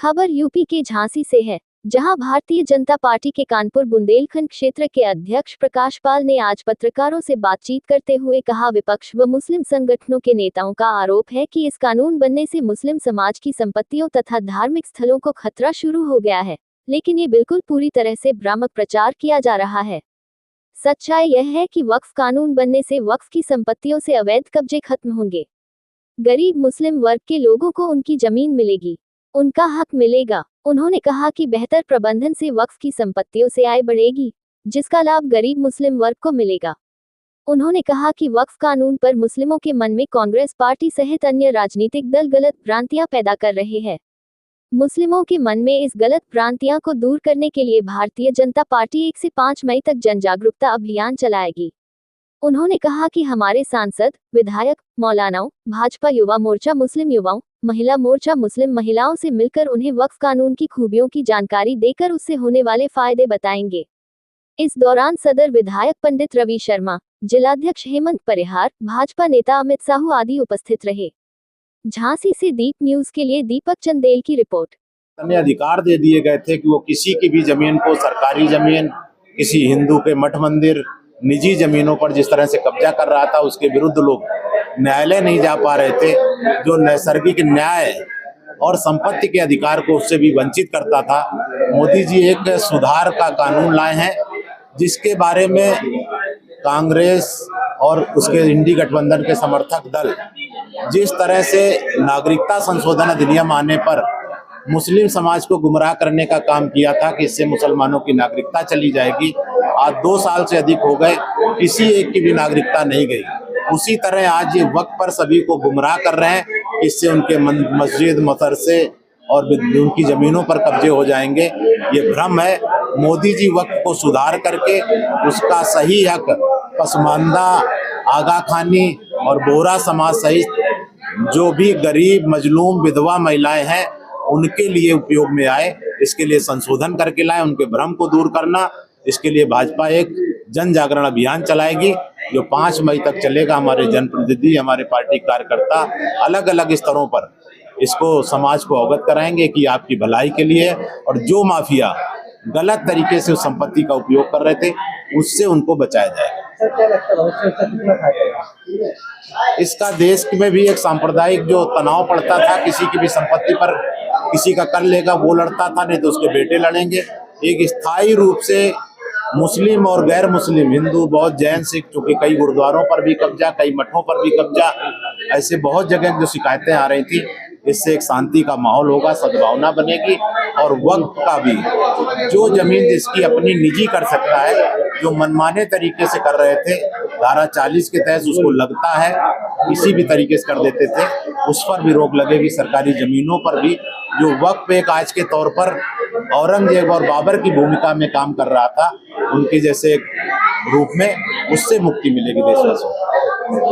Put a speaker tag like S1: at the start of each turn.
S1: खबर यूपी के झांसी से है, जहां भारतीय जनता पार्टी के कानपुर बुंदेलखंड क्षेत्र के अध्यक्ष प्रकाश पाल ने आज पत्रकारों से बातचीत करते हुए कहा, विपक्ष व मुस्लिम संगठनों के नेताओं का आरोप है कि इस कानून बनने से मुस्लिम समाज की संपत्तियों तथा धार्मिक स्थलों को खतरा शुरू हो गया है, लेकिन ये बिल्कुल पूरी तरह से भ्रामक प्रचार किया जा रहा है। सच्चाई यह है कि वक्फ कानून बनने से वक्फ की संपत्तियों से अवैध कब्जे खत्म होंगे। गरीब मुस्लिम वर्ग के लोगों को उनकी जमीन मिलेगी, उनका हक मिलेगा। उन्होंने कहा कि बेहतर प्रबंधन से वक्फ की संपत्तियों से आय बढ़ेगी, जिसका लाभ गरीब मुस्लिम वर्ग को मिलेगा। उन्होंने कहा कि वक्फ कानून पर मुस्लिमों के मन में कांग्रेस पार्टी सहित अन्य राजनीतिक दल गलत भ्रांतियां पैदा कर रहे हैं। मुस्लिमों के मन में इस गलत भ्रांतियां को दूर करने के लिए भारतीय जनता पार्टी 1 से 5 मई तक जन जागरूकता अभियान चलाएगी। उन्होंने कहा कि हमारे सांसद, विधायक, मौलानाओं, भाजपा युवा मोर्चा मुस्लिम युवाओं, महिला मोर्चा मुस्लिम महिलाओं से मिलकर उन्हें वक्फ कानून की खूबियों की जानकारी देकर उससे होने वाले फायदे बताएंगे। इस दौरान सदर विधायक पंडित रवि शर्मा, जिलाध्यक्ष हेमंत परिहार, भाजपा नेता अमित साहू आदि उपस्थित रहे। झांसी से दीप न्यूज के लिए दीपक चंदेल की रिपोर्ट।
S2: अधिकार दे दिए गए थे कि वो किसी की भी जमीन को, सरकारी जमीन, किसी हिंदू के मठ मंदिर, निजी जमीनों पर जिस तरह से कब्जा कर रहा था, उसके विरुद्ध लोग न्यायालय नहीं जा पा रहे थे। जो नैसर्गिक न्याय और संपत्ति के अधिकार को उससे भी वंचित करता था। मोदी जी एक सुधार का कानून लाए हैं, जिसके बारे में कांग्रेस और उसके इंडी गठबंधन के समर्थक दल जिस तरह से नागरिकता संशोधन अधिनियम आने पर मुस्लिम समाज को गुमराह करने का काम किया था कि इससे मुसलमानों की नागरिकता चली जाएगी, आज 2 साल से अधिक हो गए, किसी एक की भी नागरिकता नहीं गई। उसी तरह आज ये वक्त पर सभी को गुमराह कर रहे हैं, इससे उनके मस्जिद, मदरसे और उनकी जमीनों पर कब्जे हो जाएंगे। ये भ्रम है। मोदी जी वक्त को सुधार करके उसका सही हक पसमानदा, आगा खानी और बोहरा समाज सहित जो भी गरीब, मजलूम, विधवा महिलाएं हैं, उनके लिए उपयोग में आए, इसके लिए संशोधन करके लाए। उनके भ्रम को दूर करना, इसके लिए भाजपा एक जन जागरण अभियान चलाएगी, जो 5 मई तक चलेगा। हमारे जनप्रतिनिधि, हमारे पार्टी कार्यकर्ता अलग अलग स्तरों पर इसको समाज को अवगत कराएंगे कि आपकी भलाई के लिए, और जो माफिया गलत तरीके से उस संपत्ति का उपयोग कर रहे थे, उससे उनको बचाया जाएगा। इसका देश में भी एक सांप्रदायिक जो तनाव पड़ता था, किसी की भी संपत्ति पर किसी का कर लेगा, वो लड़ता था, नहीं तो उसके बेटे लड़ेंगे। एक स्थायी रूप से मुस्लिम और गैर मुस्लिम, हिंदू, बौद्ध, जैन, सिख, चूंकि कई गुरुद्वारों पर भी कब्जा, कई मठों पर भी कब्जा, ऐसे बहुत जगह जो शिकायतें आ रही थी, इससे एक शांति का माहौल होगा, सद्भावना बनेगी। और वक्त का भी जो जमीन जिसकी अपनी निजी कर सकता है, जो मनमाने तरीके से कर रहे थे, धारा 40 के तहत उसको लगता है किसी भी तरीके से कर देते थे, उस पर भी रोक लगेगी। सरकारी जमीनों पर भी जो वक्त एक आज के तौर पर औरंगजेब और बाबर की भूमिका में काम कर रहा था, उनके जैसे रूप में, उससे मुक्ति मिलेगी देशवासियों को।